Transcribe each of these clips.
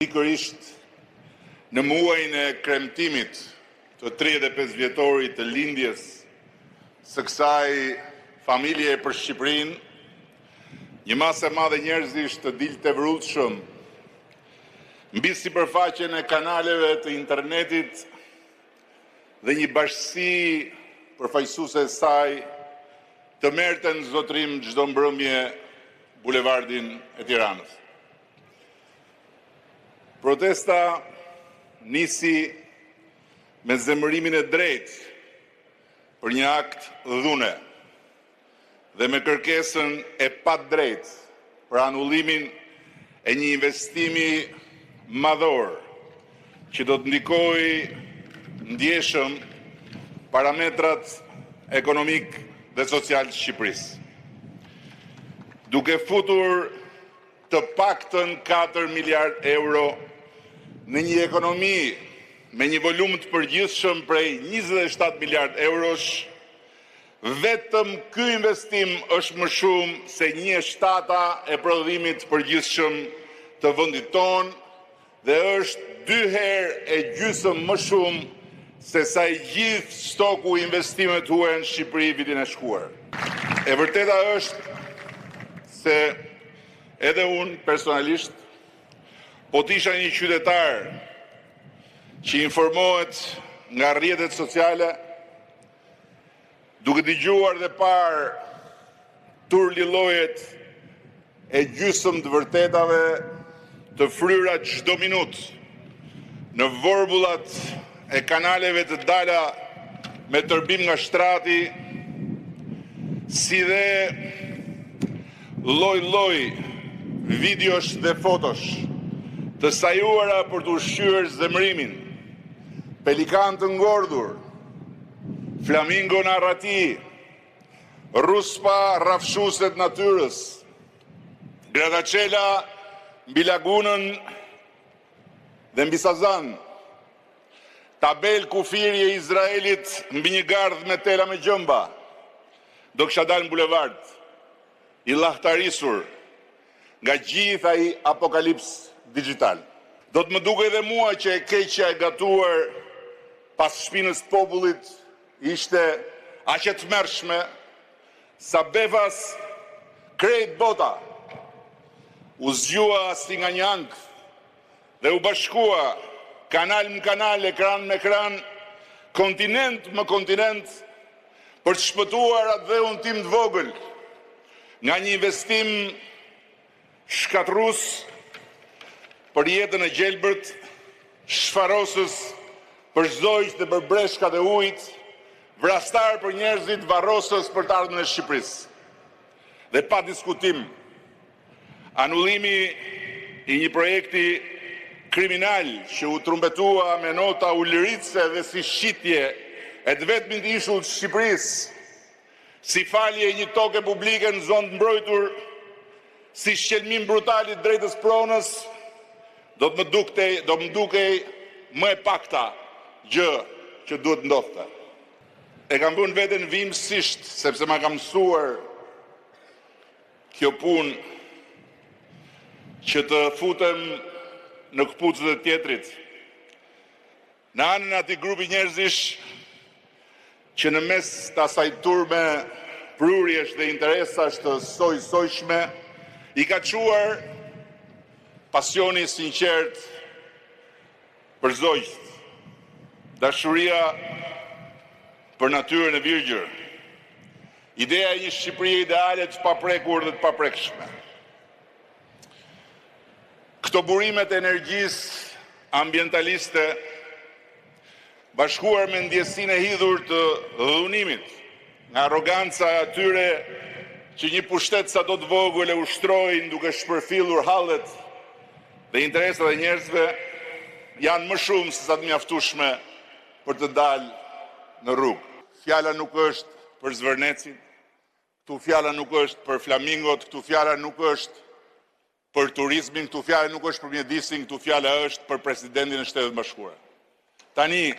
Pikërisht në muajin e kremtimit të 35 vjetorit të lindjes së kësaj familje për Shqipërinë, një masë e madhe njerëzish të dilte vrrullshëm mbi sipërfaqen e kanaleve të internetit dhe një bashkësi përfaqësuese e saj të merrten zotrim çdo mbrëmje bulevardin e Tiranës. Protesta nisi me zemërimin e drejtë për një akt dhune dhe me kërkesën e padrejtë për anullimin e një investimi madhor që do të ndikojë ndjeshëm parametrat ekonomik dhe social të Shqipërisë. Duke futur të paktën 4 miliard euro në një ekonomi me një volum të përgjithshëm prej 27 miliard eurosh, vetëm ky investim është më shumë se 1/7 e prodhimit të përgjithshëm të vendit tonë dhe është 2 herë e gjysmë më shumë se sa i gjithë stoku investimet huaja në Shqipëri vitin e shkuar. E vërteta është se edhe unë personalisht po të isha një qytetar që informohet nga rrjetet sociale, duke dëgjuar dhe parë turlilojet e gjysmë të vërtetave të fryra çdo minutë në vorbullat e kanaleve të dala me tërbim nga shtrati, si dhe lloj-lloj videosh dhe fotosh të sajuara për të ushqyer zemërimin, pelikan të ngordhur, flamingo në arrati, ruspa rrafshuese të natyrës, gradacela mbi lagunën dhe mbi Sazan, tabel kufiri e Izraelit mbi një gardh me tela me gjëmba, do kisha dalë në bulevard, i llahtarisur nga gjithë ai apokalips digital. Do të më duke edhe mua që e keqja e gatuar pas shpinës të popullit ishte aq e tmerrshme sa befas krejt bota u zgjua si nga një ankth dhe u bashkua kanal më kanal, ekran me ekran, kontinent më kontinent për të shpëtuar atë dheun tim të vogël nga një investim shkatërrues për jetën e gjelbërt, shfarosës për zojtë dhe për breshkat e ujit, vrastar për njerëzit, varrosës për të ardhmen e Shqipërisë. Dhe pa diskutim, anullimi i një projekti kriminal që u trumbetua me nota ulëritse dhe si shitje e të vetmit ishull të Shqipërisë, si falje e një toke publike në zonë të mbrojtur, si shqelmim brutalit drejtës pronës, do të më dukej më e pakta gjë që duhet ndodhte. E kam vënë veten vimësisht, sepse ma kam mësuar kjo punë që të futem në këpucët e tjetrit. Në anën ati grupi njerëzish që në mes të asaj turme prurjesh dhe interesash të sojshme, i ka quar pasioni sinqert për zojtë, dashuria për natyrën e virgjër, ideja e një Shqipërie ideale të paprekur dhe të paprekshme. Këto burimet e energjisë ambientaliste, bashkuar me ndjesinë e hidhur të dhunimit, nga arroganca e atyre që një pushtet sa do të vogël e ushtrojnë duke shpërfillur hallet dhe interesat e njerëzve, janë më shumë se sa të mjaftueshme për të dalë në rrugë. Fjala nuk është për zvërnecin, këtu fjala nuk është për flamingot, këtu fjala nuk është për turizmin, këtu fjala nuk është për mjedisin, këtu fjala është për presidentin e Shtetit Bashkuar. Tani,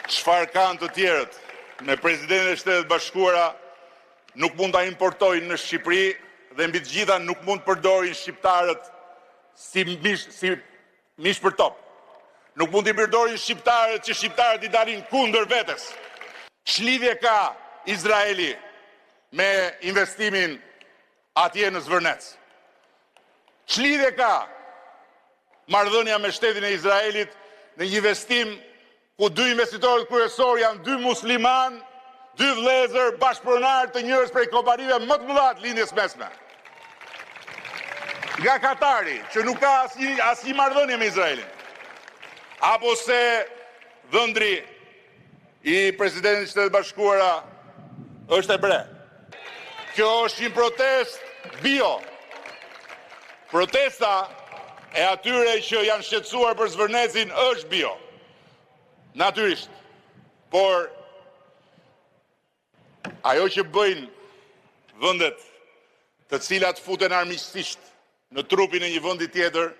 çfarë kanë të tjerët me presidentin e Shtetit Bashkuara, nuk mund ta importojnë në Shqipëri dhe mbi të gjitha nuk mund përdorin shqiptarët si mish për top. Nuk mund t'i përdorin shqiptarët që shqiptarët i dalin kundër vetes. Ç'lidhje ka Izraeli me investimin atje në Zvërnec? Ç'lidhje ka marrëdhënia me shtetin e Izraelit në një investim ku dy investitorët kryesor janë dy musliman, dy vëllezër bashkëpronar të njërës prej kompanive më të mëdha të lindjes mesme. Nga Katari, që nuk ka asnjë marrëdhënie me Izraelin. Apo se dhëndri i presidentit të Shtetit Bashkuara është hebre. Kjo është një protestë bio. Protesta e atyre që janë shqetësuar për Zvërnecin është bio. Natyrisht. Por ajo që bëjnë vendet të cilat futen armiqësisht në trupin e një vendi tjetër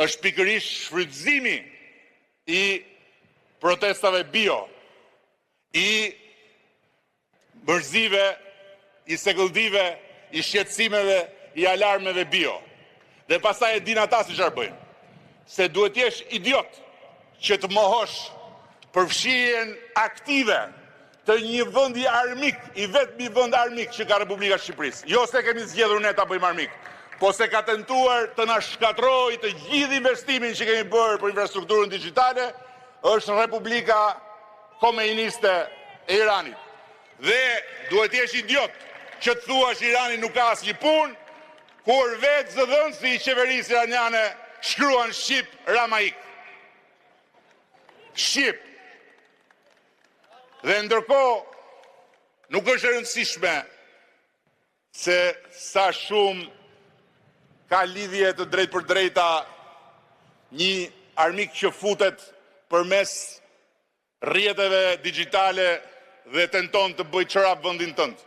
është pikërisht shfrytëzimi i protestave bio, i mërzive, i sekëlldive, i shqetësimeve, i alarmeve bio. Dhe pastaj e din ata si çfarë bëjnë. Se duhet jesh idiot që të mohosh përfshirjen aktive të një vendi armik, i vetmi vend armik që ka Republika e Shqipërisë. Jo se kemi zgjedhur ne ta bëjmë armik, po se ka tentuar të na shkatrojë të gjithë investimin që kemi bërë për infrastrukturën digjitale, është Republika Komuniste e Iranit. Dhe duhet jesh idiot që të thuash Irani nuk ka asnjë punë, kur vetë zëdhënësi i qeverisë iraniane shkruan Shqip Ramaik. Shqip. Dhe ndërkohë nuk është e rëndësishme se sa shumë ka lidhje të drejtë për drejta një armik që futet përmes rrjeteve digjitale dhe tenton të bëjë çorap vendin tënd.